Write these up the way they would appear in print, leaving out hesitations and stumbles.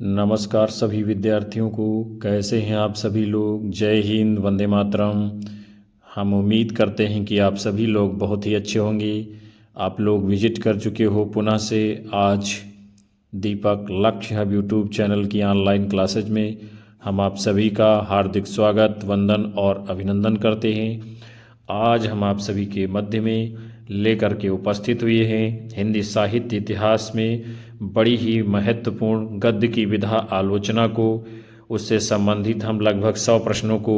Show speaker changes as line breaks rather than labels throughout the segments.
नमस्कार सभी विद्यार्थियों को। कैसे हैं आप सभी लोग? जय हिंद, वंदे मातरम। हम उम्मीद करते हैं कि आप सभी लोग बहुत ही अच्छे होंगे। आप लोग विजिट कर चुके हो पुनः से आज दीपक लक्ष्य हब यूट्यूब चैनल की ऑनलाइन क्लासेज में। हम आप सभी का हार्दिक स्वागत, वंदन और अभिनंदन करते हैं। आज हम आप सभी के मध्य में लेकर के उपस्थित हुए हैं हिंदी साहित्य इतिहास में बड़ी ही महत्वपूर्ण गद्य की विधा आलोचना को। उससे संबंधित हम लगभग 100 प्रश्नों को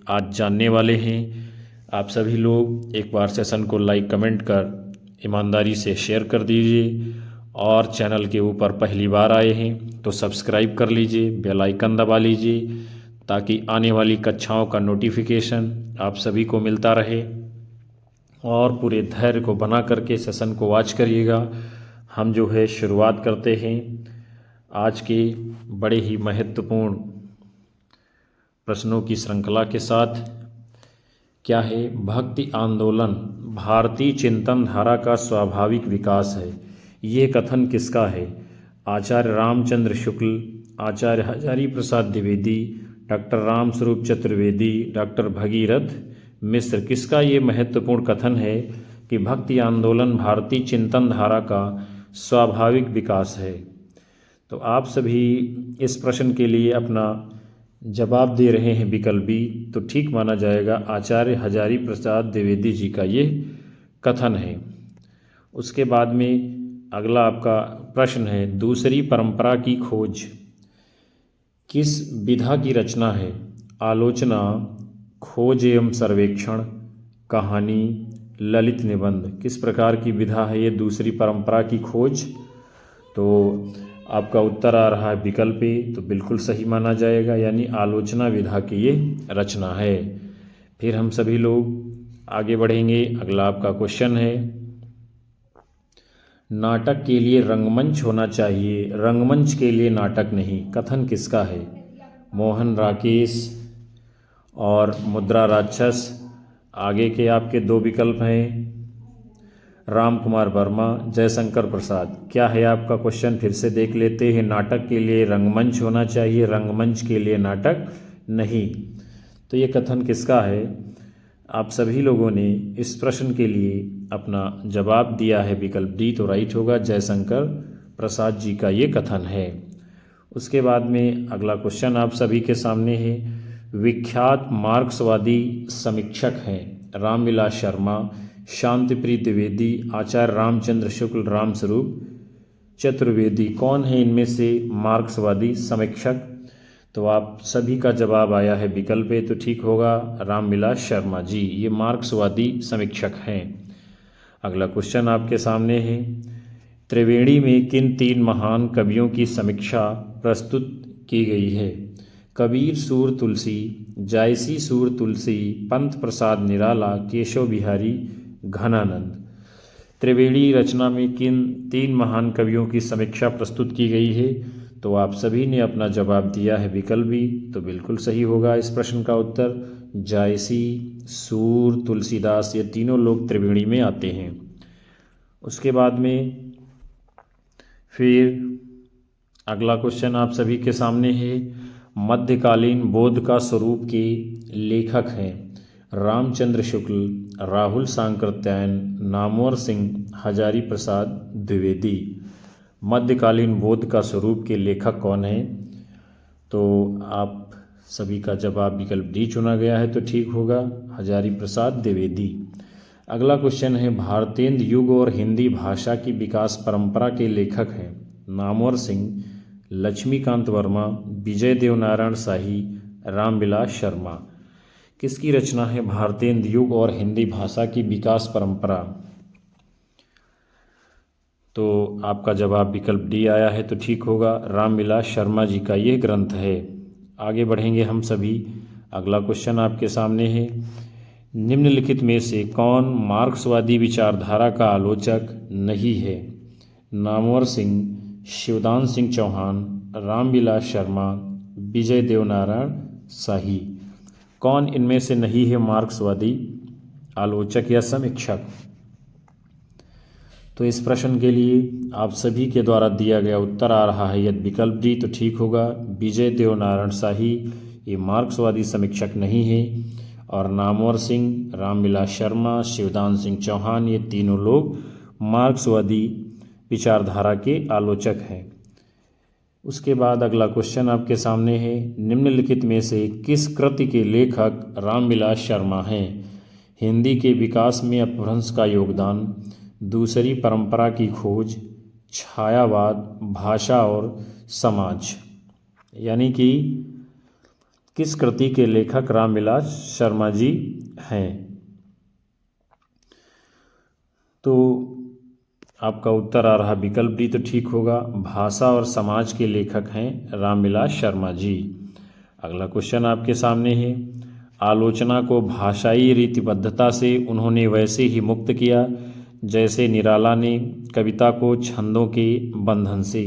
आज जानने वाले हैं। आप सभी लोग एक बार सेशन को लाइक कमेंट कर ईमानदारी से शेयर कर दीजिए और चैनल के ऊपर पहली बार आए हैं तो सब्सक्राइब कर लीजिए, बेल आइकन दबा लीजिए ताकि आने वाली कक्षाओं का नोटिफिकेशन आप सभी को मिलता रहे। और पूरे धैर्य को बना करके सेशन को वॉच करिएगा। हम जो है शुरुआत करते हैं आज के बड़े ही महत्वपूर्ण प्रश्नों की श्रृंखला के साथ। क्या है? भक्ति आंदोलन भारतीय चिंतन धारा का स्वाभाविक विकास है। ये कथन किसका है? आचार्य रामचंद्र शुक्ल, आचार्य हजारी प्रसाद द्विवेदी, डॉक्टर रामस्वरूप चतुर्वेदी, डॉक्टर भगीरथ मिश्र। किसका ये महत्वपूर्ण कथन है कि भक्ति आंदोलन भारतीय चिंतन धारा का स्वाभाविक विकास है? तो आप सभी इस प्रश्न के लिए अपना जवाब दे रहे हैं विकल्प बी, तो ठीक माना जाएगा। आचार्य हजारी प्रसाद द्विवेदी जी का ये कथन है। उसके बाद में अगला आपका प्रश्न है, दूसरी परंपरा की खोज किस विधा की रचना है? आलोचना, खोज एवं सर्वेक्षण, कहानी, ललित निबंध। किस प्रकार की विधा है ये दूसरी परंपरा की खोज? तो आपका उत्तर आ रहा है विकल्प ए, तो बिल्कुल सही माना जाएगा, यानी आलोचना विधा की ये रचना है। फिर हम सभी लोग आगे बढ़ेंगे। अगला आपका क्वेश्चन है, नाटक के लिए रंगमंच होना चाहिए, रंगमंच के लिए नाटक नहीं। कथन किसका है? मोहन राकेश और मुद्रा राक्षस। आगे के आपके दो विकल्प हैं, राम कुमार वर्मा, जयशंकर प्रसाद। क्या है आपका क्वेश्चन? फिर से देख लेते हैं। नाटक के लिए रंगमंच होना चाहिए, रंगमंच के लिए नाटक नहीं। तो ये कथन किसका है? आप सभी लोगों ने इस प्रश्न के लिए अपना जवाब दिया है विकल्प डी, तो राइट होगा, जयशंकर प्रसाद जी का ये कथन है। उसके बाद में अगला क्वेश्चन आप सभी के सामने है, विख्यात मार्क्सवादी समीक्षक हैं रामविलास शर्मा, शांतिप्रिय द्विवेदी, आचार्य रामचंद्र शुक्ल, रामस्वरूप चतुर्वेदी। कौन है इनमें से मार्क्सवादी समीक्षक? तो आप सभी का जवाब आया है विकल्प ए, तो ठीक होगा, रामविलास शर्मा जी ये मार्क्सवादी समीक्षक हैं। अगला क्वेश्चन आपके सामने है, त्रिवेणी में किन तीन महान कवियों की समीक्षा प्रस्तुत की गई है? कबीर सूर तुलसी, जायसी सूर तुलसी, पंत प्रसाद निराला, केशव बिहारी घनानंद। त्रिवेणी रचना में किन तीन महान कवियों की समीक्षा प्रस्तुत की गई है? तो आप सभी ने अपना जवाब दिया है विकल्प बी, तो बिल्कुल सही होगा इस प्रश्न का उत्तर, जायसी, सूर, तुलसीदास, ये तीनों लोग त्रिवेणी में आते हैं। उसके बाद में फिर अगला क्वेश्चन आप सभी के सामने है, मध्यकालीन बौद्ध का स्वरूप के लेखक हैं रामचंद्र शुक्ल, राहुल सांकृत्यायन, नामवर सिंह, हजारी प्रसाद द्विवेदी। मध्यकालीन बौद्ध का स्वरूप के लेखक कौन हैं? तो आप सभी का जवाब विकल्प डी चुना गया है, तो ठीक होगा, हजारी प्रसाद द्विवेदी। अगला क्वेश्चन है, भारतेंद्र युग और हिंदी भाषा की विकास परंपरा के लेखक हैं नामवर सिंह, लक्ष्मीकांत वर्मा, विजय देवनारायण शाही, रामविलास शर्मा। किसकी रचना है भारतेंद्र युग और हिंदी भाषा की विकास परंपरा? तो आपका जवाब विकल्प डी आया है, तो ठीक होगा, रामविलास शर्मा जी का ये ग्रंथ है। आगे बढ़ेंगे हम सभी। अगला क्वेश्चन आपके सामने है, निम्नलिखित में से कौन मार्क्सवादी विचारधारा का आलोचक नहीं है? नामवर सिंह, शिवदान सिंह चौहान, रामविलास शर्मा, विजय देवनारायण शाही। कौन इनमें से नहीं है मार्क्सवादी आलोचक या समीक्षक? तो इस प्रश्न के लिए आप सभी के द्वारा दिया गया उत्तर आ रहा है यदि विकल्प डी, तो ठीक होगा। विजय देव नारायण शाही ये मार्क्सवादी समीक्षक नहीं है, और नामवर सिंह, रामविलास शर्मा, शिवदान सिंह चौहान ये तीनों लोग मार्क्सवादी विचारधारा के आलोचक हैं। उसके बाद अगला क्वेश्चन आपके सामने है, निम्नलिखित में से किस कृति के लेखक रामविलास शर्मा हैं? हिंदी के विकास में अपभ्रंश का योगदान, दूसरी परंपरा की खोज, छायावाद, भाषा और समाज। यानी कि किस कृति के लेखक रामविलास शर्मा जी हैं? तो आपका उत्तर आ रहा विकल्प डी, तो ठीक होगा। भाषा और समाज के लेखक हैं रामविलास शर्मा जी। अगला क्वेश्चन आपके सामने है, आलोचना को भाषाई रीतिबद्धता से उन्होंने वैसे ही मुक्त किया जैसे निराला ने कविता को छंदों के बंधन से।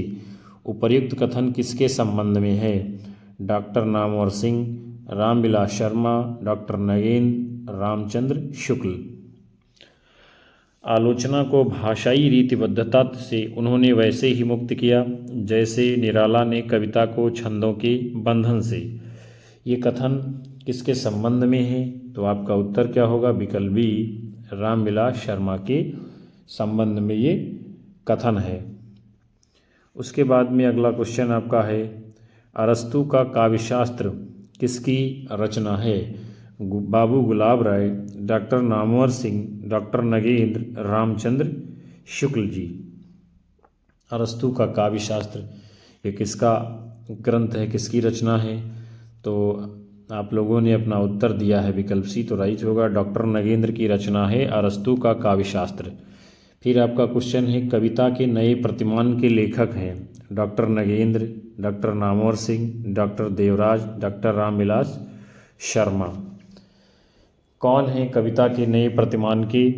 उपर्युक्त कथन किसके संबंध में है? Doctor Namvar Singh, Ramvilas Sharma, doctor Nagendra Ramchandra Shukla. आलोचना को भाषाई रीतिबद्धता से उन्होंने वैसे ही मुक्त किया जैसे निराला ने कविता को छंदों के बंधन से। ये कथन किसके संबंध में है? तो आपका उत्तर क्या होगा? विकल्प बी, रामविलास शर्मा के संबंध में ये कथन है। उसके बाद में अगला क्वेश्चन आपका है, अरस्तु का काव्यशास्त्र किसकी रचना है? बाबू गुलाब राय, डॉक्टर नामवर सिंह, डॉक्टर नगेंद्र रामचंद्र शुक्ल जी। अरस्तु का काव्यशास्त्र ये किसका ग्रंथ है, किसकी रचना है? तो आप लोगों ने अपना उत्तर दिया है विकल्प सी, तो राइट होगा। डॉक्टर नगेंद्र की रचना है अरस्तु का काव्यशास्त्र। फिर आपका क्वेश्चन है, कविता के नए प्रतिमान के लेखक हैं doctor Nagendra, doctor Namvar Singh, doctor Devraj, doctor Ramvilas Sharma. कौन है कविता के नए प्रतिमान के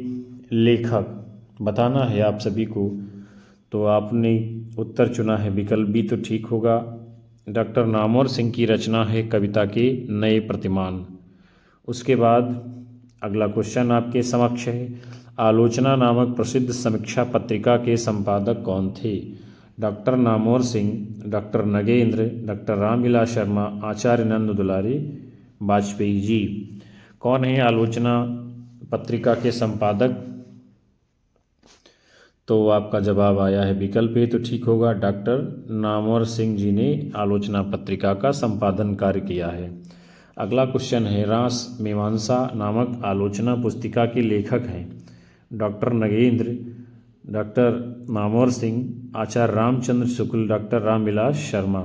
लेखक? बताना है आप सभी को। तो आपने उत्तर चुना है विकल्प बी, तो ठीक होगा। डॉक्टर नामवर सिंह की रचना है कविता के नए प्रतिमान। उसके बाद अगला क्वेश्चन आपके समक्ष है, आलोचना नामक प्रसिद्ध समीक्षा पत्रिका के संपादक कौन थे? Doctor Namvar Singh, doctor Nagendra, doctor Ramvilas Sharma, Acharya Nand Dulari Vajpayee ji. कौन है आलोचना पत्रिका के संपादक? तो आपका जवाब आया है विकल्प ए, तो ठीक होगा। डॉक्टर नामवर सिंह जी ने आलोचना पत्रिका का संपादन कार्य किया है। अगला क्वेश्चन है, रास मीमांसा नामक आलोचना पुस्तिका के लेखक हैं डॉक्टर नगेंद्र, डॉक्टर नामवर सिंह, आचार्य रामचंद्र शुक्ल, डॉक्टर रामविलास शर्मा।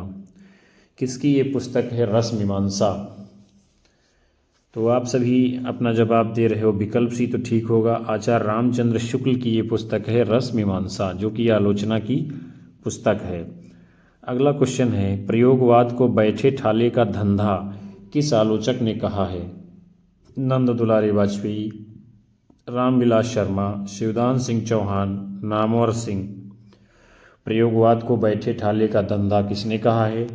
किसकी ये पुस्तक है रस मीमांसा? तो आप सभी अपना जवाब दे रहे हो विकल्प सी, तो ठीक होगा। आचार्य रामचंद्र शुक्ल की ये पुस्तक है रस मीमांसा, जो कि आलोचना की पुस्तक है। अगला क्वेश्चन है, प्रयोगवाद को बैठे ठाले का धंधा किस आलोचक ने कहा है? नंद दुलारी वाजपेयी, रामविलास शर्मा, शिवदान सिंह चौहान, नामवर सिंह। प्रयोगवाद को बैठे ठाले का धंधा किसने कहा है?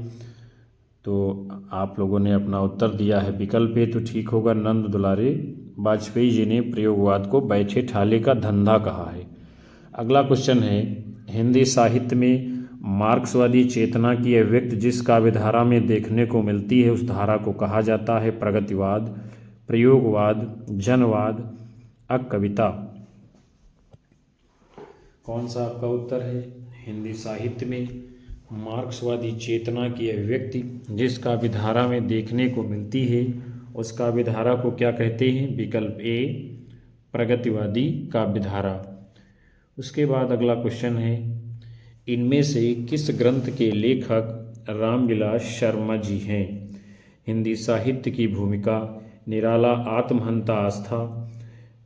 तो आप लोगों ने अपना उत्तर दिया है विकल्प ए, तो ठीक होगा। नंद दुलारे वाजपेयी जी ने प्रयोगवाद को बैठे ठाले का धंधा कहा है। अगला क्वेश्चन है, हिंदी साहित्य में मार्क्सवादी चेतना की अभिव्यक्ति जिस काव्यधारा में देखने को मिलती है उस धारा को कहा जाता है प्रगतिवाद, प्रयोगवाद, जनवाद, अकविता। कौन सा आपका उत्तर है? हिंदी साहित्य में मार्क्सवादी चेतना की अभिव्यक्ति जिस काव्यधारा में देखने को मिलती है उस काव्यधारा को क्या कहते हैं? विकल्प ए, प्रगतिवादी काव्यधारा। उसके बाद अगला क्वेश्चन है, इनमें से किस ग्रंथ के लेखक रामविलास शर्मा जी हैं? हिंदी साहित्य की भूमिका, निराला आत्महंता आस्था,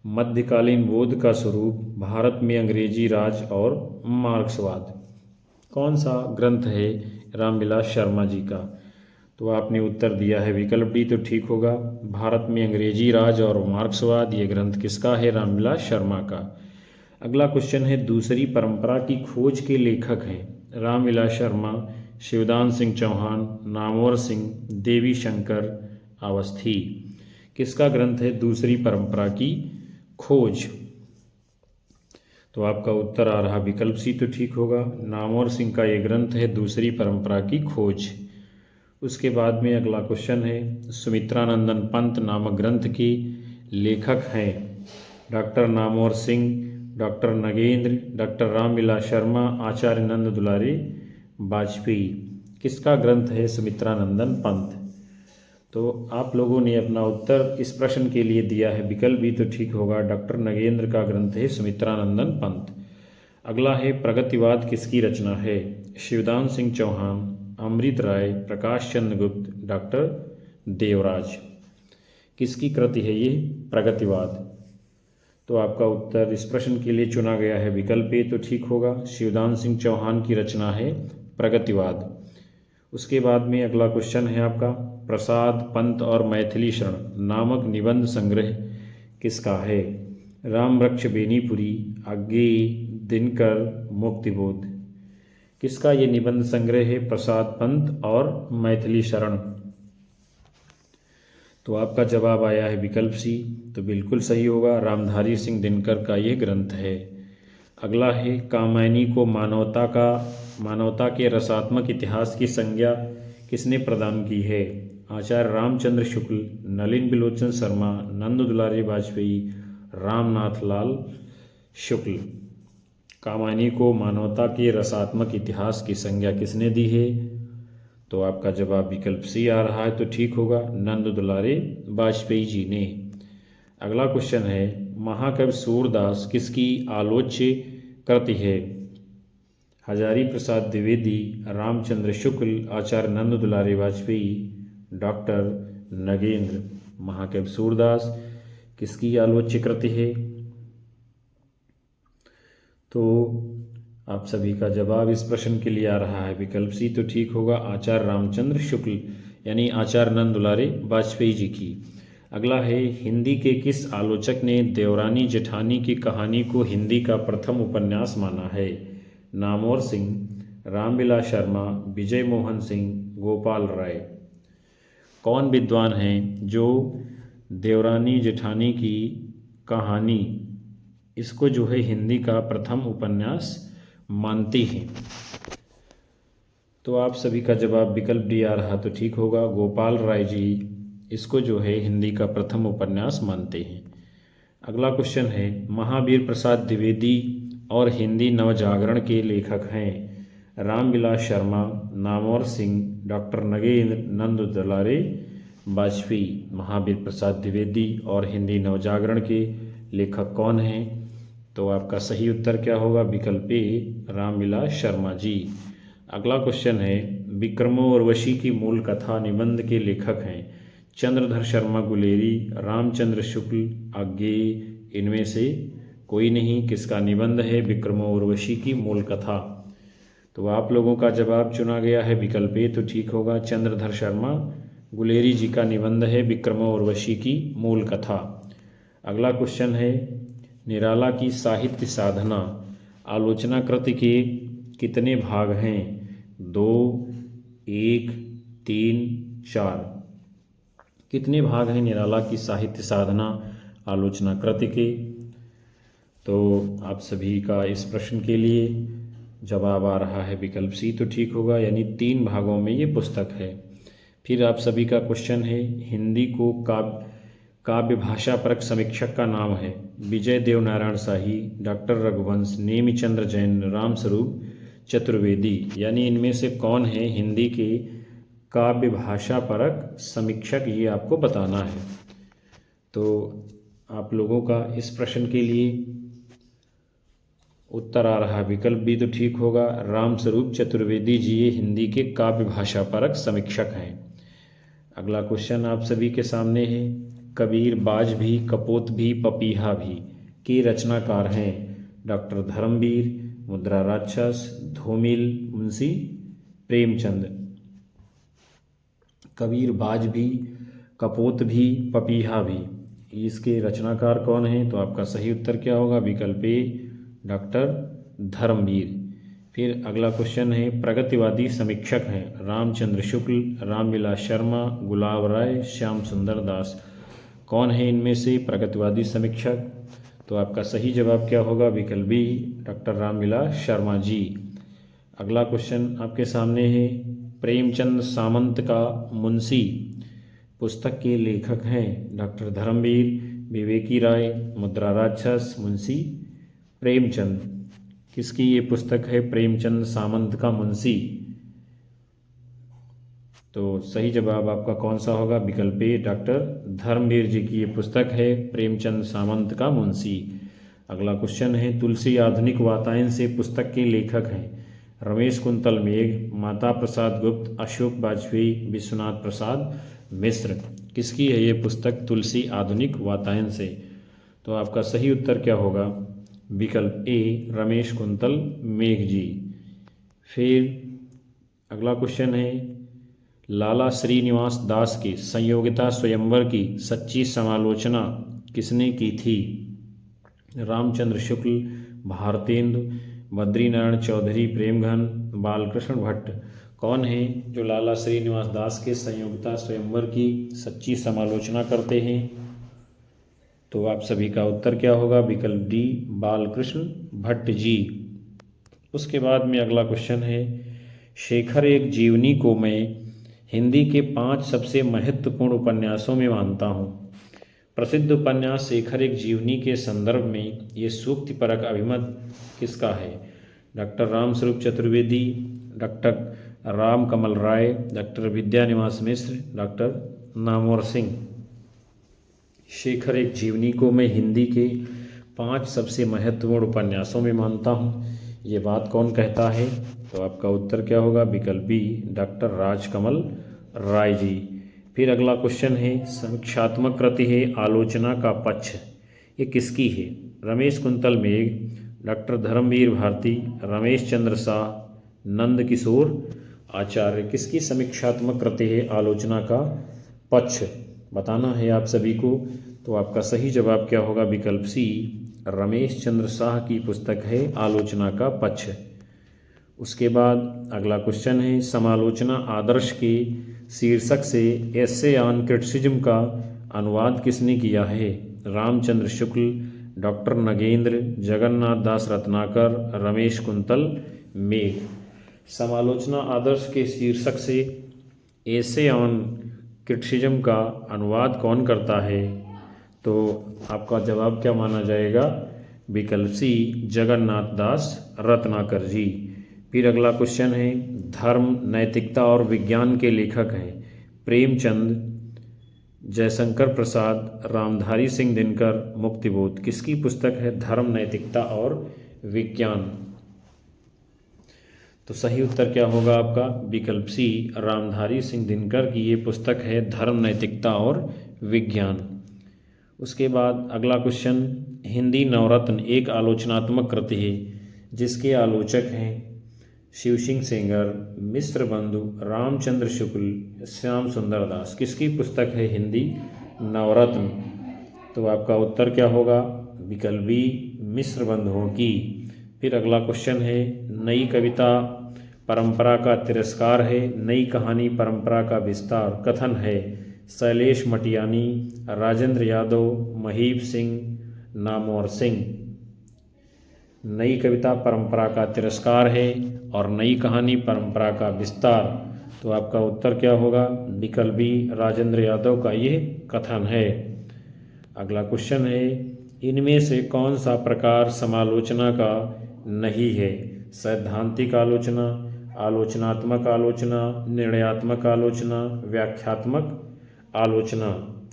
मध्यकालीन बोध का स्वरूप, भारत में अंग्रेजी राज और मार्क्सवाद। कौन सा ग्रंथ है रामविलास शर्मा जी का? तो आपने उत्तर दिया है विकल्प डी, तो ठीक होगा। भारत में अंग्रेजी राज और मार्क्सवाद ये ग्रंथ किसका है? रामविलास शर्मा का। अगला क्वेश्चन है, दूसरी परंपरा की खोज के लेखक हैं रामविलास शर्मा, शिवदान सिंह चौहान, नामवर सिंह, देवी शंकर अवस्थी। किसका ग्रंथ है दूसरी परंपरा की खोज? तो आपका उत्तर आ रहा विकल्प सी तो ठीक होगा। नामवर सिंह का ये ग्रंथ है दूसरी परंपरा की खोज। उसके बाद में अगला क्वेश्चन है, सुमित्रानंदन पंत नामक ग्रंथ के लेखक हैं doctor Namvar Singh, doctor Nagendra, doctor Ramvilas Sharma, Acharya Nand Dulari Vajpayee. किसका ग्रंथ है सुमित्रानंदन पंत? तो आप लोगों ने अपना उत्तर इस प्रश्न के लिए दिया है विकल्प भी तो ठीक होगा, डॉक्टर नगेंद्र का ग्रंथ है सुमित्रानंदन पंत। अगला है, प्रगतिवाद किसकी रचना है? शिवदान सिंह चौहान, अमृत राय, प्रकाश चंद्र गुप्त, डॉक्टर देवराज। किसकी कृति है ये प्रगतिवाद? तो आपका उत्तर इस प्रश्न के लिए चुना गया है विकल्प ए तो ठीक होगा, शिवदान सिंह चौहान की रचना है प्रगतिवाद। उसके बाद में अगला क्वेश्चन है आपका, प्रसाद पंत और मैथिली शरण नामक निबंध संग्रह किसका है? राम वृक्ष बेनीपुरी, अज्ञेय, दिनकर, मुक्तिबोध। किसका ये निबंध संग्रह है प्रसाद पंत और मैथिली शरण? तो आपका जवाब आया है विकल्प सी, तो बिल्कुल सही होगा, रामधारी सिंह दिनकर का ये ग्रंथ है। अगला है, कामायनी को मानवता के रसात्मक इतिहास की संज्ञा किसने प्रदान की है? आचार्य रामचंद्र शुक्ल, नलिन बिलोचन शर्मा, नंद दुलारी वाजपेयी, रामनाथ लाल शुक्ल। कामायनी को मानवता के रसात्मक इतिहास की संज्ञा किसने दी है? तो आपका जवाब विकल्प सी आ रहा है तो ठीक होगा, नंद दुलारे वाजपेयी जी ने। अगला क्वेश्चन है, महाकवि सूरदास किसकी आलोच्य कृति है? हजारी प्रसाद द्विवेदी, रामचंद्र शुक्ल, आचार्य नंद दुलारे वाजपेयी, डॉक्टर नगेंद्र। महाकवि सूरदास किसकी आलोच्य कृति है? तो आप सभी का जवाब इस प्रश्न के लिए आ रहा है विकल्प सी तो ठीक होगा, आचार्य रामचंद्र शुक्ल यानी आचार्य नंद दुलारे वाजपेयी जी की। अगला है, हिंदी के किस आलोचक ने देवरानी जेठानी की कहानी को हिंदी का प्रथम उपन्यास माना है? नामवर सिंह, रामविलास शर्मा, विजय मोहन सिंह, गोपाल राय। कौन विद्वान हैं जो देवरानी जेठानी की कहानी इसको जो है हिंदी का प्रथम उपन्यास मानते हैं? तो आप सभी का जवाब विकल्प डी आ रहा तो ठीक होगा, गोपाल राय जी इसको जो है हिंदी का प्रथम उपन्यास मानते हैं। अगला क्वेश्चन है, महावीर प्रसाद द्विवेदी और हिंदी नवजागरण के लेखक हैं रामविलास शर्मा, नामवर सिंह, डॉक्टर नगेंद्र, नंद दुलारे वाजपेयी। महावीर प्रसाद द्विवेदी और हिंदी नवजागरण के लेखक कौन हैं? तो आपका सही उत्तर क्या होगा? विकल्प ए, रामविलास शर्मा जी। अगला क्वेश्चन है, विक्रमोर्वशी की मूल कथा निबंध के लेखक हैं चंद्रधर शर्मा गुलेरी, रामचंद्र शुक्ल, अज्ञेय। इनमें से कोई नहीं। किसका निबंध है विक्रमोर्वशी की मूल कथा? तो आप लोगों का जवाब चुना गया है विकल्प ए तो ठीक होगा, चंद्रधर शर्मा गुलेरी जी का निबंध है विक्रमोर्वशी की मूल कथा। अगला क्वेश्चन है, निराला की साहित्य साधना आलोचना कृति के कितने भाग हैं? 2, 1, 3, 4। कितने भाग हैं निराला की साहित्य साधना आलोचना कृति के? तो आप सभी का इस प्रश्न के लिए जवाब आ रहा है विकल्प सी तो ठीक होगा, यानी 3 भागों में ये पुस्तक है। फिर आप सभी का क्वेश्चन है, हिंदी को काव्य भाषा परक समीक्षक का नाम है? विजय देव नारायण शाही, डॉक्टर रघुवंश, नेमिचंद्र जैन, रामस्वरूप चतुर्वेदी। यानी इनमें से कौन है हिंदी के काव्य भाषा परक समीक्षक, ये आपको बताना है। तो आप लोगों का इस प्रश्न के लिए उत्तर आ रहा है विकल्प बी तो ठीक होगा, रामस्वरूप चतुर्वेदी जी ये हिंदी के काव्य भाषा परक समीक्षक हैं। अगला क्वेश्चन आप सभी के सामने है, कबीर बाज भी, कपोत भी, पपीहा भी के रचनाकार हैं? डॉक्टर धर्मवीर, मुद्रा राक्षस, धूमिल, मुंशी प्रेमचंद। कबीर बाज भी, कपोत भी, पपीहा भी, इसके रचनाकार कौन हैं? तो आपका सही उत्तर क्या होगा? विकल्प ए, डॉक्टर धर्मवीर। फिर अगला क्वेश्चन है, प्रगतिवादी समीक्षक हैं रामचंद्र शुक्ल, रामविलास शर्मा, गुलाब राय, श्याम सुंदर दास। कौन है इनमें से प्रगतिवादी समीक्षक? तो आपका सही जवाब क्या होगा? विकल्प बी, डॉक्टर रामविलास शर्मा जी। अगला क्वेश्चन आपके सामने है, प्रेमचंद सामंत का मुंशी पुस्तक के लेखक हैं डॉक्टर धर्मवीर, विवेकी राय, मुद्रा राक्षस, मुंशी प्रेमचंद। किसकी ये पुस्तक है प्रेमचंद सामंत का मुंशी? तो सही जवाब आपका कौन सा होगा? विकल्प ए, डॉक्टर धर्मवीर जी की ये पुस्तक है प्रेमचंद सामंत का मुंशी। अगला क्वेश्चन है, तुलसी आधुनिक वातायन से पुस्तक के लेखक हैं रमेश कुंतल मेघ, माता प्रसाद गुप्त, अशोक वाजपेयी, विश्वनाथ प्रसाद मिश्र। किसकी है ये पुस्तक तुलसी आधुनिक वातायन से? तो आपका सही उत्तर क्या होगा? विकल्प ए, रमेश कुंतल मेघ जी। फिर अगला क्वेश्चन है, लाला श्रीनिवास दास की संयोगिता स्वयंवर की सच्ची समालोचना किसने की थी? रामचंद्र शुक्ल, भारतेंदु, बद्रीनारायण चौधरी प्रेमघन, बालकृष्ण भट्ट। कौन है जो लाला श्रीनिवास दास के संयोगिता स्वयंवर की सच्ची समालोचना करते हैं? तो आप सभी का उत्तर क्या होगा? विकल्प डी, बालकृष्ण भट्ट जी। उसके बाद में अगला क्वेश्चन है, शेखर एक जीवनी को मैं हिंदी के 5 सबसे महत्वपूर्ण उपन्यासों में मानता हूँ। प्रसिद्ध उपन्यास शेखर एक जीवनी के संदर्भ में ये सूक्तिपरक अभिमत किसका है? डॉक्टर रामस्वरूप चतुर्वेदी, डॉक्टर राम कमल राय, डॉक्टर विद्यानिवास मिश्र, डॉक्टर नामवर सिंह। शेखर एक जीवनी को मैं हिंदी के 5 सबसे महत्वपूर्ण उपन्यासों में मानता हूँ, ये बात कौन कहता है? तो आपका उत्तर क्या होगा? विकल्प बी, डॉक्टर राजकमल राय जी। फिर अगला क्वेश्चन है, समीक्षात्मक कृति है आलोचना का पक्ष, ये किसकी है? रमेश कुंतल मेघ, डॉक्टर धर्मवीर भारती, रमेश चंद्र शाह, नंद किशोर आचार्य। किसकी समीक्षात्मक कृति है आलोचना का पक्ष? बताना है आप सभी को। तो आपका सही जवाब क्या होगा? विकल्प सी, रमेश चंद्र शाह की पुस्तक है आलोचना का पक्ष। उसके बाद अगला क्वेश्चन है, समालोचना आदर्श के शीर्षक से एसे ऑन क्रिटिसिज्म का अनुवाद किसने किया है? रामचंद्र शुक्ल, डॉक्टर नगेंद्र, जगन्नाथ दास रत्नाकर, रमेश कुंतल मेघ। समालोचना आदर्श के शीर्षक से एसे ऑन क्रिटिसिज्म का अनुवाद कौन करता है? तो आपका जवाब क्या माना जाएगा? विकल्प सी, जगन्नाथ दास रत्नाकर जी। फिर अगला क्वेश्चन है, धर्म, नैतिकता और विज्ञान के लेखक हैं प्रेमचंद, जयशंकर प्रसाद, रामधारी सिंह दिनकर, मुक्तिबोध। किसकी पुस्तक है धर्म, नैतिकता और विज्ञान? तो सही उत्तर क्या होगा आपका? विकल्प सी, रामधारी सिंह दिनकर की ये पुस्तक है धर्म, नैतिकता और विज्ञान। उसके बाद अगला क्वेश्चन, हिंदी नवरत्न एक आलोचनात्मक कृति है जिसके आलोचक हैं शिव सिंह सेंगर, मिश्र बंधु, रामचंद्र शुक्ल, श्याम सुंदर दास। किसकी पुस्तक है हिंदी नवरत्न? तो आपका उत्तर क्या होगा? विकल्प बी, मिश्र बंधुओं की। फिर अगला क्वेश्चन है, नई कविता परंपरा का तिरस्कार है, नई कहानी परंपरा का विस्तार कथन है शैलेश मटियानी, राजेंद्र यादव, महीप सिंह, नामवर सिंह। नई कविता परंपरा का तिरस्कार है और नई कहानी परंपरा का विस्तार। तो आपका उत्तर क्या होगा? विकल्प बी, राजेंद्र यादव का ये कथन है। अगला क्वेश्चन है, इनमें से कौन सा प्रकार समालोचना का नहीं है? सैद्धांतिक आलोचना, आलोचनात्मक आलोचना, निर्णयात्मक आलोचना, व्याख्यात्मक आलोचना।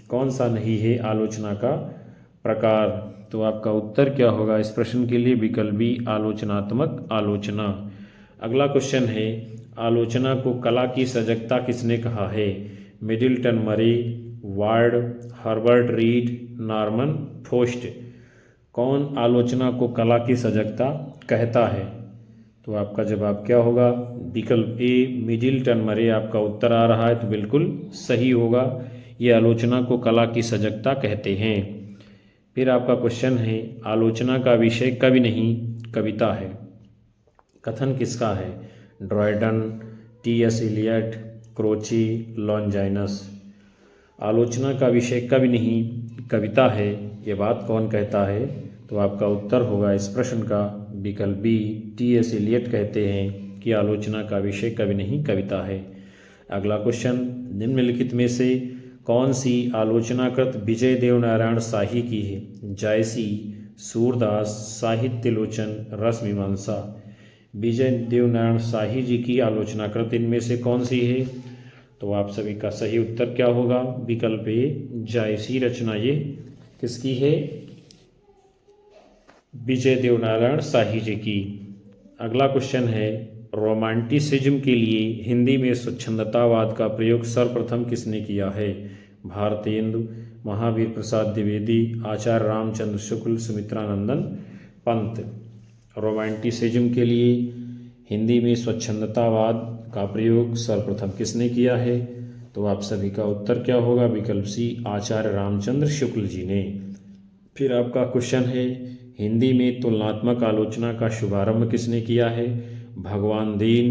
कौन सा नहीं है आलोचना का प्रकार? तो आपका उत्तर क्या होगा इस प्रश्न के लिए? विकल्प बी, आलोचनात्मक आलोचना। अगला क्वेश्चन है, आलोचना को कला की सजगता किसने कहा है? मिडिल्टन मरे, वार्ड, हर्बर्ट रीड, नॉर्मन फोस्ट। कौन आलोचना को कला की सजगता कहता है? तो आपका जवाब क्या होगा? विकल्प ए, मिडिल्टन मरे आपका उत्तर आ रहा है, तो बिल्कुल सही होगा। ये आलोचना को कला की सजगता कहते हैं। फिर आपका क्वेश्चन है, आलोचना का विषय कवि नहीं कविता है, कथन किसका है? Dryden, T S. Eliot, Croce, Longinus. आलोचना का विषय कवि नहीं कविता है, ये बात कौन कहता है? तो आपका उत्तर होगा इस प्रश्न का विकल्प बी। टी.एस. एलियट कहते हैं कि आलोचना का विषय कवि नहीं कविता है। अगला क्वेश्चन, निम्नलिखित में से कौन सी आलोचनाकृत विजय देवनारायण शाही की है? जायसी, सूरदास, साहित्यलोचन, रसमीमांसा। विजय देवनारायण शाही जी की आलोचनाकृत इनमें से कौन सी है? तो आप सभी का सही उत्तर क्या होगा? विकल्प ए, जायसी रचना ये किसकी है? विजय देवनारायण शाही जी की। अगला क्वेश्चन है, रोमांटिसिज्म के लिए हिंदी में स्वच्छंदतावाद का प्रयोग सर्वप्रथम किसने किया है? भारतेंदु, महावीर प्रसाद द्विवेदी, आचार्य रामचंद्र शुक्ल, सुमित्रानंदन पंत। रोमांटिसिज्म के लिए हिंदी में स्वच्छंदतावाद का प्रयोग सर्वप्रथम किसने किया है? तो आप सभी का उत्तर क्या होगा? विकल्प सी, आचार्य रामचंद्र शुक्ल जी ने। फिर आपका क्वेश्चन है, हिंदी में तुलनात्मक आलोचना का शुभारंभ किसने किया है? भगवान दीन,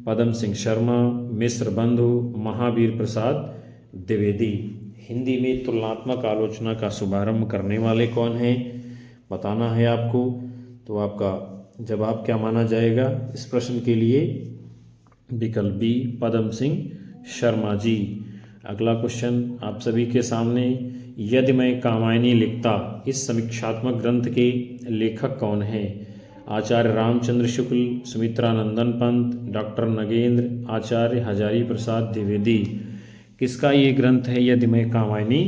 पदम सिंह शर्मा, मिश्र बंधु, महावीर प्रसाद द्विवेदी। हिंदी में तुलनात्मक आलोचना का शुभारंभ करने वाले कौन हैं? बताना है आपको। तो आपका जवाब क्या माना जाएगा इस प्रश्न के लिए? विकल्प बी, पदम सिंह शर्मा जी। अगला क्वेश्चन आप सभी के सामने, यदि मैं कामायनी लिखता इस समीक्षात्मक ग्रंथ के लेखक कौन हैं? आचार्य रामचंद्र शुक्ल, सुमित्रानंदन पंत, डॉक्टर नगेंद्र, आचार्य हजारी प्रसाद द्विवेदी। किसका ये ग्रंथ है यदि मैं कामायनी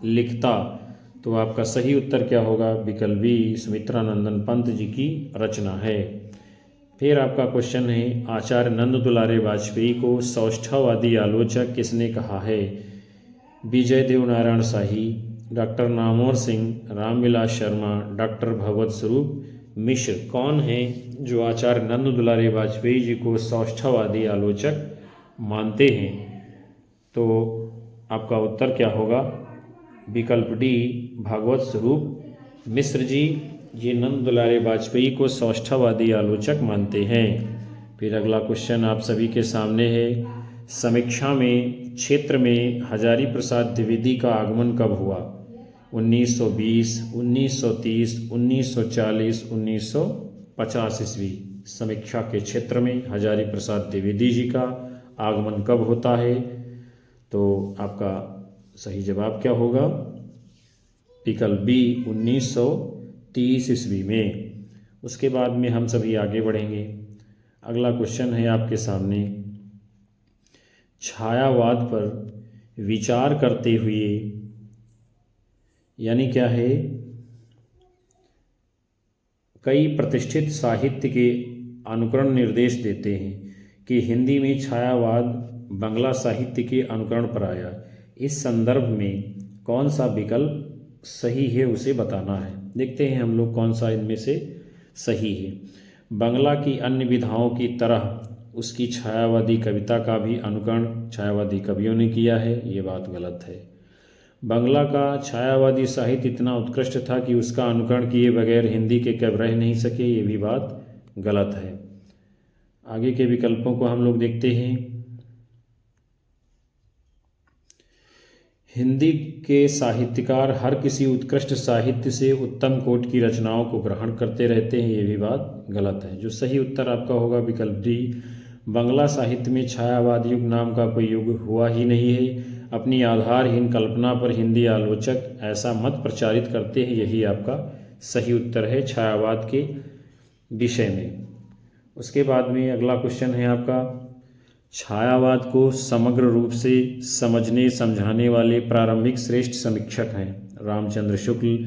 लिखता? तो आपका सही उत्तर क्या होगा? विकल्प बी, सुमित्रानंदन पंत जी की रचना है। फिर आपका क्वेश्चन है, आचार्य नंद दुलारे वाजपेयी को सौष्ठववादी आलोचक किसने कहा है? विजय देवनारायण शाही, डॉक्टर नामोर सिंह, रामविलास शर्मा, डॉक्टर भगवत स्वरूप मिश्र। कौन है जो आचार्य नंद दुलारे वाजपेयी जी को सौष्ठववादी आलोचक मानते हैं? तो आपका उत्तर क्या होगा? विकल्प डी, भगवत स्वरूप मिश्र जी। ये नंद दुलारे वाजपेयी को सौष्ठववादी आलोचक मानते हैं। फिर अगला क्वेश्चन आप सभी के सामने है, समीक्षा में क्षेत्र में हजारी प्रसाद द्विवेदी का आगमन कब हुआ? 1920, 1930, 1940, 1950 ईस्वी। समीक्षा के क्षेत्र में हजारी प्रसाद द्विवेदी जी का आगमन कब होता है? तो आपका सही जवाब क्या होगा? विकल्प बी, 1930 ईस्वी में। उसके बाद में हम सभी आगे बढ़ेंगे। अगला क्वेश्चन है आपके सामने, छायावाद पर विचार करते हुए, यानी क्या है, कई प्रतिष्ठित साहित्य के अनुकरण निर्देश देते हैं कि हिंदी में छायावाद बांग्ला साहित्य के अनुकरण पर आया। इस संदर्भ में कौन सा विकल्प सही है उसे बताना है। देखते हैं हम लोग कौन सा इनमें से सही है। बांग्ला की अन्य विधाओं की तरह उसकी छायावादी कविता का भी अनुकरण छायावादी कवियों ने किया है, ये बात गलत है। बांग्ला का छायावादी साहित्य इतना उत्कृष्ट था कि उसका अनुकरण किए बगैर हिंदी के कवि रह नहीं सके, ये भी बात गलत है। आगे के विकल्पों को हम लोग देखते हैं। हिंदी के साहित्यकार हर किसी उत्कृष्ट साहित्य से उत्तम कोटि की रचनाओं को ग्रहण करते रहते हैं, ये भी बात गलत है। जो सही उत्तर आपका होगा विकल्प डी, बांग्ला साहित्य में छायावाद युग नाम का कोई युग हुआ ही नहीं है। अपनी आधारहीन कल्पना पर हिंदी आलोचक ऐसा मत प्रचारित करते हैं, यही आपका सही उत्तर है छायावाद के विषय में। उसके बाद में अगला क्वेश्चन है आपका, छायावाद को समग्र रूप से समझने समझाने वाले प्रारंभिक श्रेष्ठ समीक्षक हैं रामचंद्र शुक्ल,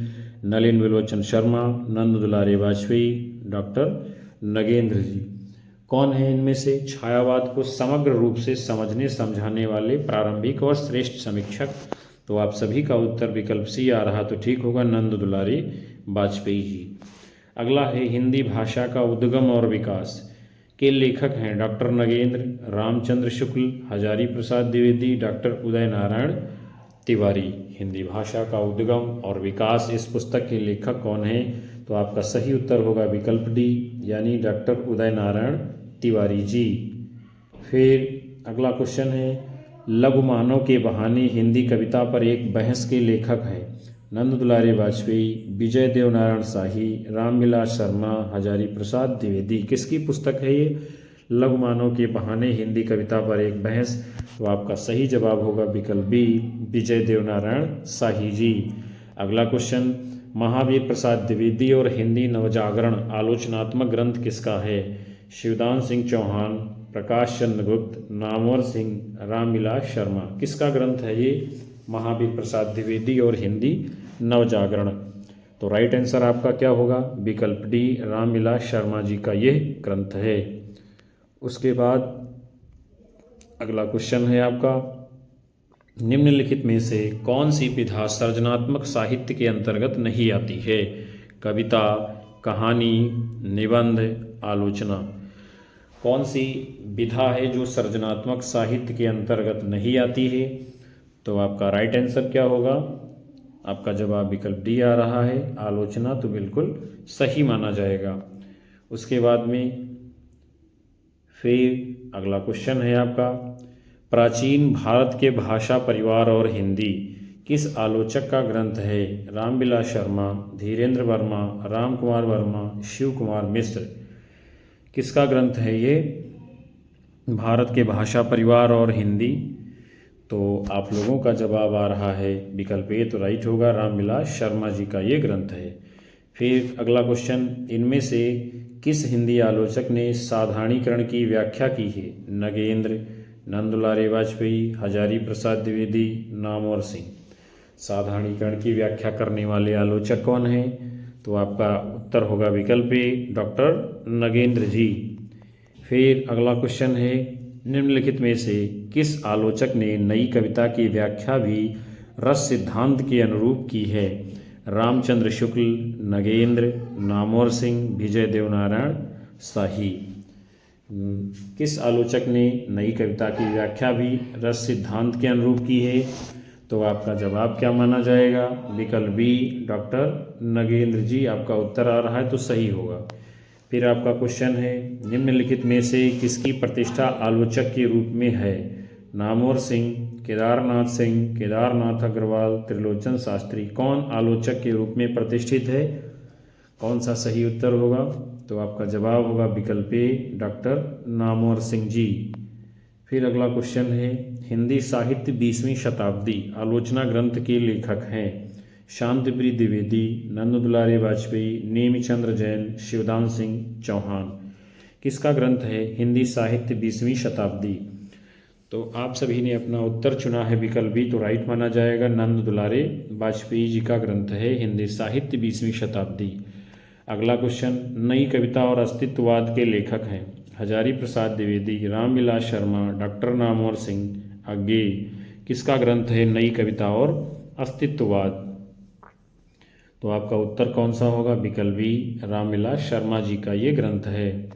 नलिन विलोचन शर्मा, नंद दुलारे वाजपेयी, डॉक्टर नगेंद्र जी। कौन है इनमें से छायावाद को समग्र रूप से समझने समझाने वाले प्रारंभिक और श्रेष्ठ समीक्षक? तो आप सभी का उत्तर विकल्प सी आ रहा तो ठीक होगा, नंद दुलारे वाजपेयी जी। अगला है, हिंदी भाषा का उद्गम और विकास के लेखक हैं डॉक्टर नगेंद्र, रामचंद्र शुक्ल, हजारी प्रसाद द्विवेदी, डॉक्टर उदय नारायण तिवारी। हिंदी भाषा का उद्गम और विकास इस पुस्तक के लेखक कौन हैं? तो आपका सही उत्तर होगा विकल्प डी, यानी डॉक्टर उदय नारायण तिवारी जी। फिर अगला क्वेश्चन है, लघु मानव के बहाने हिंदी कविता पर एक बहस के लेखक हैं नंद दुलारे वाजपेयी, विजय देवनारायण शाही, रामविलास शर्मा, हजारी प्रसाद द्विवेदी। किसकी पुस्तक है ये? लघुमानव के बहाने हिंदी कविता पर एक बहस। तो आपका सही जवाब होगा विकल्प बी, विजय देवनारायण शाही जी। अगला क्वेश्चन, महावीर प्रसाद द्विवेदी और हिंदी नवजागरण आलोचनात्मक ग्रंथ किसका है? शिवदान सिंह चौहान, प्रकाश चंद्र गुप्त, नामवर सिंह, रामविलास शर्मा। किसका ग्रंथ है ये? महावीर प्रसाद द्विवेदी और हिंदी नवजागरण। तो राइट आंसर आपका क्या होगा? विकल्प डी, रामविलास शर्मा जी का ये ग्रंथ है। उसके बाद अगला क्वेश्चन है आपका, निम्नलिखित में से कौन सी विधा सृजनात्मक साहित्य के अंतर्गत नहीं आती है? कविता, कहानी, निबंध, आलोचना। कौन सी विधा है जो सृजनात्मक साहित्य के अंतर्गत नहीं आती है? तो आपका राइट आंसर क्या होगा? आपका जवाब विकल्प डी आ रहा है, आलोचना। तो बिल्कुल सही माना जाएगा। उसके बाद में फिर अगला क्वेश्चन है आपका, प्राचीन भारत के भाषा परिवार और हिंदी किस आलोचक का ग्रंथ है? रामविलास शर्मा, धीरेन्द्र वर्मा, राम कुमार वर्मा, शिव कुमार मिश्र। किसका ग्रंथ है ये? भारत के भाषा परिवार और हिंदी। तो आप लोगों का जवाब आ रहा है विकल्प ए, तो राइट होगा, रामविलास शर्मा जी का ये ग्रंथ है। फिर अगला क्वेश्चन, इनमें से किस हिंदी आलोचक ने साधारणीकरण की व्याख्या की है? नगेंद्र, नंद दुलारे वाजपेयी, हजारी प्रसाद द्विवेदी, नामवर सिंह। साधारणीकरण की व्याख्या करने वाले आलोचक कौन हैं? तो आपका उत्तर होगा विकल्प ए, डॉक्टर नगेंद्र जी। फिर अगला क्वेश्चन है, निम्नलिखित में से किस आलोचक ने नई कविता की व्याख्या भी रस सिद्धांत के अनुरूप की है? रामचंद्र शुक्ल, नगेंद्र, नामवर सिंह, विजय देवनारायण शाही। किस आलोचक ने नई कविता की व्याख्या भी रस सिद्धांत के अनुरूप की है? तो आपका जवाब क्या माना जाएगा? विकल्प बी, डॉक्टर नगेंद्र जी आपका उत्तर आ रहा है, तो सही होगा। फिर आपका क्वेश्चन है, निम्नलिखित में से किसकी प्रतिष्ठा आलोचक के रूप में है? नामवर सिंह, केदारनाथ सिंह, केदारनाथ अग्रवाल, त्रिलोचन शास्त्री। कौन आलोचक के रूप में प्रतिष्ठित है? कौन सा सही उत्तर होगा? तो आपका जवाब होगा विकल्प ए, डॉक्टर नामवर सिंह जी। फिर अगला क्वेश्चन है, हिंदी साहित्य 20वीं शताब्दी आलोचना ग्रंथ के लेखक हैं? शांतिप्रिय द्विवेदी, नंद दुलारे वाजपेयी, नेमिचंद्र जैन, शिवदान सिंह चौहान। किसका ग्रंथ है हिंदी साहित्य 20वीं शताब्दी? तो आप सभी ने अपना उत्तर चुना है विकल्प बी, तो राइट माना जाएगा, नंद दुलारे वाजपेयी जी का ग्रंथ है हिंदी साहित्य 20वीं शताब्दी। अगला क्वेश्चन, नई कविता और अस्तित्ववाद के लेखक हैं? हजारी प्रसाद द्विवेदी, रामविलास शर्मा, डॉक्टर नामवर सिंह आगे। किसका ग्रंथ है नई कविता और अस्तित्ववाद? तो आपका उत्तर कौन सा होगा? विकल्प बी, रामविलास शर्मा जी का ये ग्रंथ है।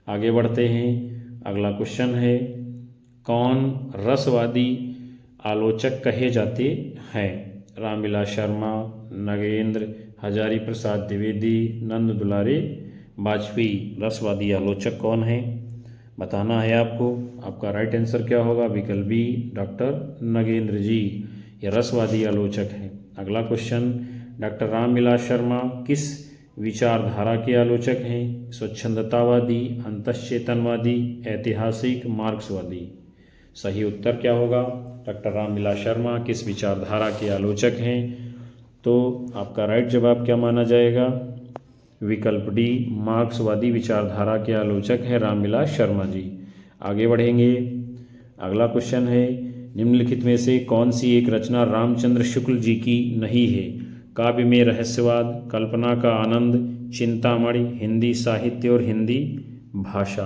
आगे बढ़ते हैं। अगला क्वेश्चन है, कौन रसवादी आलोचक कहे जाते हैं? रामविलास शर्मा, नगेंद्र, हजारी प्रसाद द्विवेदी, नंद दुलारे वाजपेयी। रसवादी आलोचक कौन है बताना है आपको। आपका राइट आंसर क्या होगा? विकल्प बी, डॉक्टर नगेंद्र जी, ये रसवादी आलोचक हैं। अगला क्वेश्चन, डॉक्टर रामविलास शर्मा किस विचारधारा के आलोचक हैं? स्वच्छंदतावादी, अंतश्चेतनवादी, ऐतिहासिक, मार्क्सवादी। सही उत्तर क्या होगा? डॉक्टर रामविलास शर्मा किस विचारधारा के आलोचक हैं? तो आपका राइट जवाब क्या माना जाएगा? विकल्प डी, मार्क्सवादी विचारधारा के आलोचक है रामविलास शर्मा जी। आगे बढ़ेंगे। अगला क्वेश्चन है, निम्नलिखित में से कौन सी एक रचना रामचंद्र शुक्ल जी की नहीं है? काव्य में रहस्यवाद, कल्पना का आनंद, चिंतामणि, हिंदी साहित्य और हिंदी भाषा।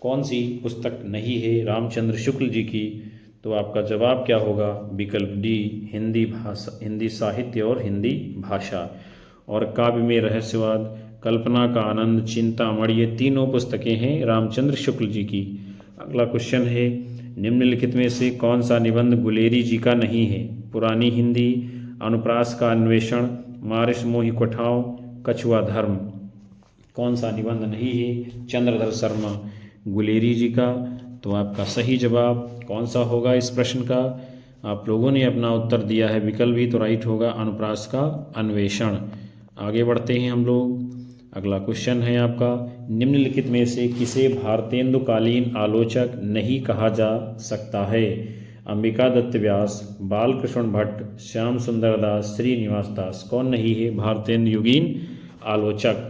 कौन सी पुस्तक नहीं है रामचंद्र शुक्ल जी की? तो आपका जवाब क्या होगा? विकल्प डी, हिंदी भाषा, हिंदी साहित्य और हिंदी भाषा। और काव्य में रहस्यवाद, कल्पना का आनंद, चिंतामणि, ये तीनों पुस्तकें हैं रामचंद्र शुक्ल जी की। अगला क्वेश्चन है, निम्नलिखित में से कौन सा निबंध गुलेरी जी का नहीं है? पुरानी हिंदी, अनुप्रास का अन्वेषण, मारिस मोहि कोठाओं, कछुआ धर्म। कौन सा निबंध नहीं है चंद्रधर शर्मा गुलेरी जी का? तो आपका सही जवाब कौन सा होगा इस प्रश्न का? आप लोगों ने अपना उत्तर दिया है विकल्प भी, तो राइट होगा अनुप्रास का अन्वेषण। आगे बढ़ते हैं हम लोग। अगला क्वेश्चन है आपका, निम्नलिखित में से किसे भारतेंदुकालीन आलोचक नहीं कहा जा सकता है? अंबिका दत्त व्यास, बालकृष्ण भट्ट, श्याम सुंदर दास, श्रीनिवास दास। कौन नहीं है भारतेंदुयुगीन आलोचक?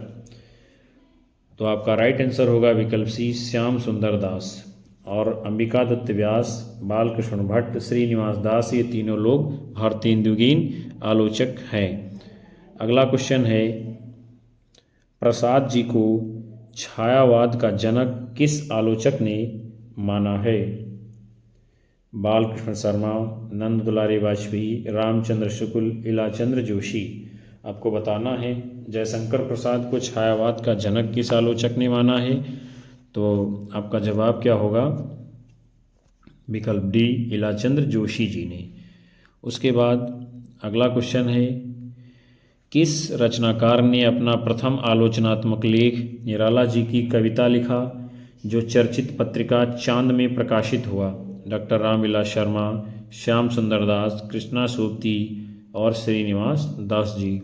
तो आपका राइट आंसर होगा विकल्प सी, श्याम सुंदर दास। और अंबिका दत्त व्यास, बालकृष्ण भट्ट, श्रीनिवास दास, ये तीनों लोग भारतेंदुयुगीन आलोचक हैं। अगला क्वेश्चन है, प्रसाद जी को छायावाद का जनक किस आलोचक ने माना है? बालकृष्ण शर्मा, नंद दुलारी वाजपेयी, रामचंद्र शुक्ल, इलाचंद्र जोशी। आपको बताना है जयशंकर प्रसाद को छायावाद का जनक किस आलोचक ने माना है। तो आपका जवाब क्या होगा? विकल्प डी, इलाचंद्र जोशी जी ने। उसके बाद अगला क्वेश्चन है, किस रचनाकार ने अपना प्रथम आलोचनात्मक लेख निराला जी की कविता लिखा जो चर्चित पत्रिका चांद में प्रकाशित हुआ? डॉक्टर रामविलास शर्मा, श्याम सुंदर दास, कृष्णा सोबती और श्रीनिवास दास जी।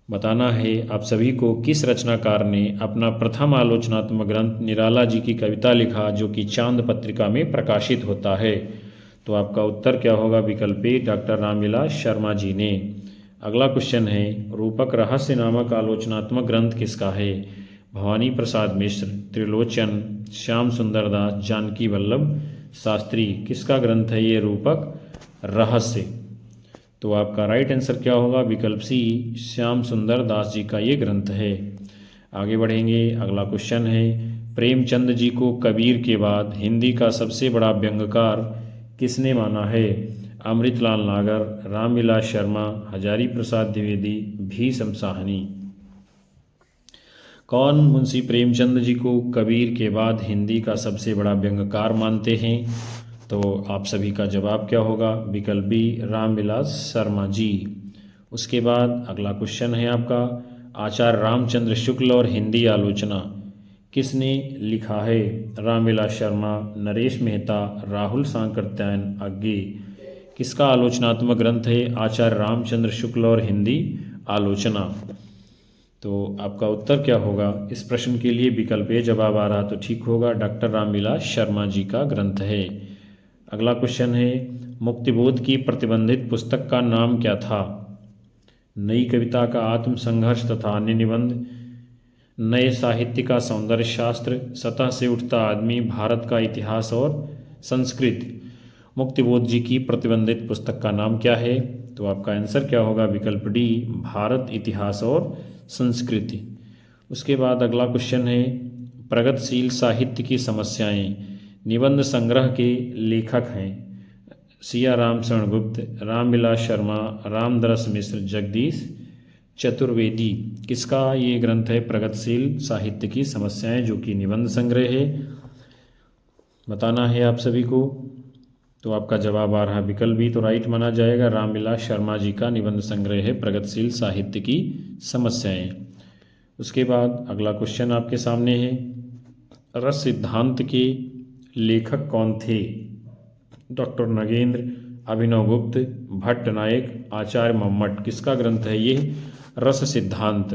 बताना है आप सभी को किस रचनाकार ने अपना प्रथम आलोचनात्मक ग्रंथ निराला जी की कविता लिखा जो कि चांद पत्रिका में प्रकाशित होता है। तो आपका उत्तर क्या होगा? विकल्प ए, डॉक्टर रामविलास शर्मा जी ने। अगला क्वेश्चन है, रूपक रहस्य नामक आलोचनात्मक ग्रंथ किसका है? भवानी प्रसाद मिश्र, त्रिलोचन, श्याम सुंदर दास, जानकी वल्लभ शास्त्री। किसका ग्रंथ है ये रूपक रहस्य? तो आपका राइट आंसर क्या होगा? विकल्प सी, श्याम सुंदर दास जी का ये ग्रंथ है। आगे बढ़ेंगे। अगला क्वेश्चन है, प्रेमचंद जी को कबीर के बाद हिंदी का सबसे बड़ा व्यंग्यकार किसने माना है? अमृतलाल नागर, रामविलास शर्मा, हजारी प्रसाद द्विवेदी, भीष्म साहनी। कौन मुंशी प्रेमचंद जी को कबीर के बाद हिंदी का सबसे बड़ा व्यंग्यकार मानते हैं? तो आप सभी का जवाब क्या होगा? विकल्प बी, रामविलास शर्मा जी। उसके बाद अगला क्वेश्चन है आपका, आचार्य रामचंद्र शुक्ल और हिंदी आलोचना किसने लिखा है? रामविलास शर्मा, नरेश मेहता, राहुल सांकृत्यायन, अज्ञे। किसका आलोचनात्मक ग्रंथ है आचार्य रामचंद्र शुक्ल और हिंदी आलोचना? तो आपका उत्तर क्या होगा इस प्रश्न के लिए? विकल्प ए जवाब आ रहा तो ठीक होगा, डॉक्टर रामविलास शर्मा जी का ग्रंथ है। अगला क्वेश्चन है, मुक्तिबोध की प्रतिबंधित पुस्तक का नाम क्या था? नई कविता का आत्मसंघर्ष तथा अन्य निबंध, नए साहित्य का सौंदर्य शास्त्र, सतह से उठता आदमी, भारत का इतिहास और संस्कृति। मुक्तिबोध जी की प्रतिबंधित पुस्तक का नाम क्या है? तो आपका आंसर क्या होगा? विकल्प डी, भारत इतिहास और संस्कृति। उसके बाद अगला क्वेश्चन है, प्रगतिशील साहित्य की समस्याएं निबंध संग्रह के लेखक हैं सिया राम शरण गुप्त, रामविलास शर्मा, रामदरस मिश्र, जगदीश चतुर्वेदी। किसका ये ग्रंथ है प्रगतिशील साहित्य की समस्याएं, जो कि निबंध संग्रह है? बताना है आप सभी को। तो आपका जवाब आ रहा है विकल्प बी, तो राइट माना जाएगा, रामविलास शर्मा जी का निबंध संग्रह है प्रगतिशील साहित्य की समस्याएं। उसके बाद अगला क्वेश्चन आपके सामने है, रस सिद्धांत के लेखक कौन थे? डॉक्टर नगेंद्र, अभिनव गुप्त, भट्ट नायक, आचार्य मम्मट। किसका ग्रंथ है ये रस सिद्धांत?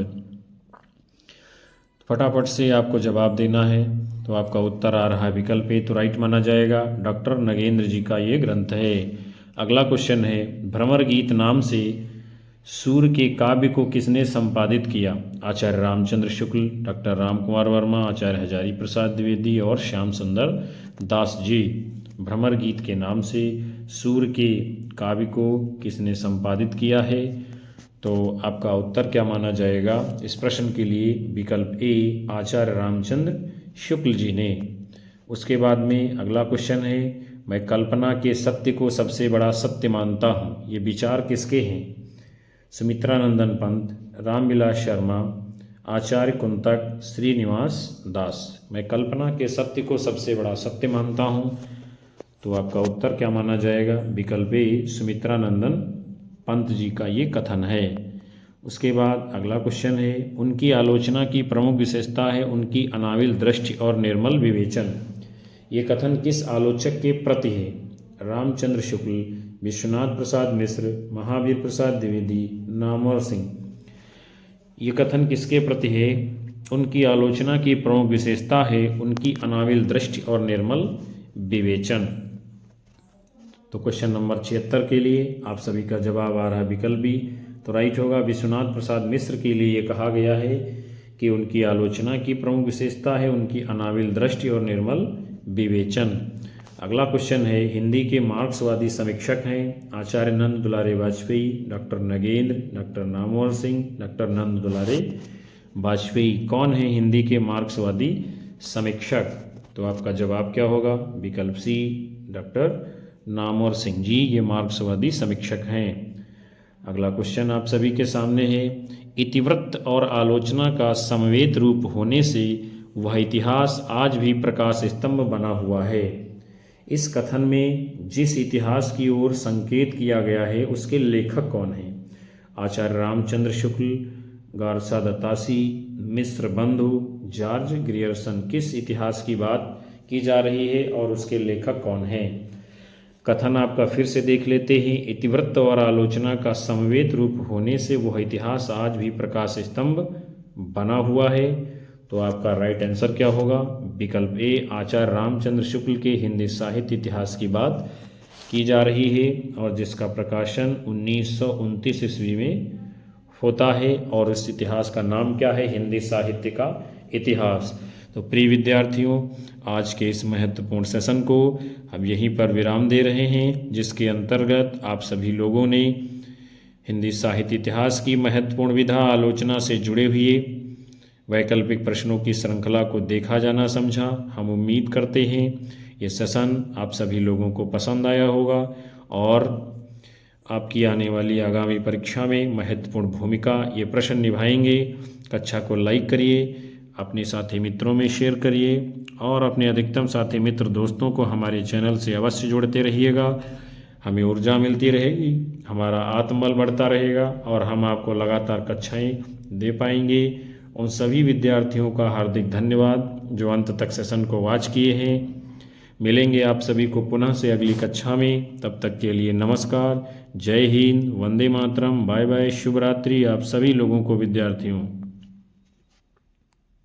फटाफट से आपको जवाब देना है। तो आपका उत्तर आ रहा है विकल्प ए, तो राइट माना जाएगा, डॉक्टर नगेंद्र जी का ये ग्रंथ है। अगला क्वेश्चन है, भ्रमर गीत नाम से सूर्य के काव्य को किसने संपादित किया? आचार्य रामचंद्र शुक्ल, डॉक्टर राम कुमार वर्मा, आचार्य हजारी प्रसाद द्विवेदी और श्याम सुंदर दास जी। भ्रमर गीत के नाम से सूर्य के काव्य को किसने संपादित किया है? तो आपका उत्तर क्या माना जाएगा इस प्रश्न के लिए? विकल्प ए, आचार्य रामचंद्र शुक्ल जी ने। उसके बाद में अगला क्वेश्चन है, मैं कल्पना के सत्य को सबसे बड़ा सत्य मानता हूँ, ये विचार किसके हैं? सुमित्रानंदन पंत, रामविलास शर्मा, आचार्य कुंतक, श्रीनिवास दास। मैं कल्पना के सत्य को सबसे बड़ा सत्य मानता हूँ। तो आपका उत्तर क्या माना जाएगा? विकल्प ए, सुमित्रानंदन पंत जी का ये कथन है। उसके बाद अगला क्वेश्चन है, उनकी आलोचना की प्रमुख विशेषता है उनकी अनाविल दृष्टि और निर्मल विवेचन। ये कथन किस आलोचक के प्रति है? रामचंद्र शुक्ल, विश्वनाथ प्रसाद मिश्र, महावीर प्रसाद द्विवेदी, नामवर सिंह। ये कथन किसके प्रति है? उनकी आलोचना की प्रमुख विशेषता है उनकी अनाविल दृष्टि और निर्मल विवेचन। तो क्वेश्चन नंबर 76 के लिए आप सभी का जवाब आ रहा है विकल्प बी। तो राइट होगा विश्वनाथ प्रसाद मिश्र के लिए ये कहा गया है कि उनकी आलोचना की प्रमुख विशेषता है उनकी अनाविल दृष्टि और निर्मल विवेचन। अगला क्वेश्चन है हिंदी के मार्क्सवादी समीक्षक हैं Acharya Nand Dulare Vajpayee, doctor Nagendra, doctor Namvar Singh, doctor Nand Dulare Vajpayee. कौन है हिंदी के मार्क्सवादी समीक्षक? तो आपका जवाब क्या होगा? विकल्प सी, डॉक्टर नामवर सिंह जी ये मार्क्सवादी समीक्षक हैं। अगला क्वेश्चन आप सभी के सामने है इतिवृत्त और आलोचना का समवेत रूप होने से वह इतिहास आज भी प्रकाश स्तंभ बना हुआ है। इस कथन में जिस इतिहास की ओर संकेत किया गया है उसके लेखक कौन हैं? आचार्य रामचंद्र शुक्ल, गारसा दत्तासी, मिश्र बंधु, जॉर्ज ग्रियर्सन। किस इतिहास की बात की जा रही है और उसके लेखक कौन हैं? कथन आपका फिर से देख लेते हैं इतिवृत्त और आलोचना का समवेत रूप होने से वह इतिहास आज भी प्रकाश स्तंभ बना हुआ है। तो आपका राइट आंसर क्या होगा? विकल्प ए, आचार्य रामचंद्र शुक्ल के हिंदी साहित्य इतिहास की बात की जा रही है और जिसका प्रकाशन 1929 ईस्वी में होता है और इस इतिहास का नाम क्या है? हिंदी साहित्य का इतिहास। तो प्रिय विद्यार्थियों आज के इस महत्वपूर्ण सेशन को हम यहीं पर विराम दे रहे हैं जिसके अंतर्गत आप सभी लोगों ने हिंदी साहित्य इतिहास की महत्वपूर्ण विधा आलोचना से जुड़े हुए वैकल्पिक प्रश्नों की श्रृंखला को देखा जाना समझा। हम उम्मीद करते हैं ये सेशन आप सभी लोगों को पसंद आया होगा और आपकी आने वाली आगामी परीक्षा में महत्वपूर्ण भूमिका ये प्रश्न निभाएंगे। कक्षा को लाइक करिए, अपने साथी मित्रों में शेयर करिए और अपने अधिकतम साथी मित्र दोस्तों को हमारे चैनल से अवश्य जोड़ते रहिएगा। हमें ऊर्जा मिलती रहेगी, हमारा आत्मबल बढ़ता रहेगा और हम आपको लगातार कक्षाएं दे पाएंगे। उन सभी विद्यार्थियों का हार्दिक धन्यवाद जो अंत तक सेशन को वॉच किए हैं। मिलेंगे आप सभी को पुनः से अगली कक्षा में। तब तक के लिए नमस्कार, जय हिंद, वंदे मातरम, बाय बाय, शुभ रात्रि आप सभी लोगों को विद्यार्थियों।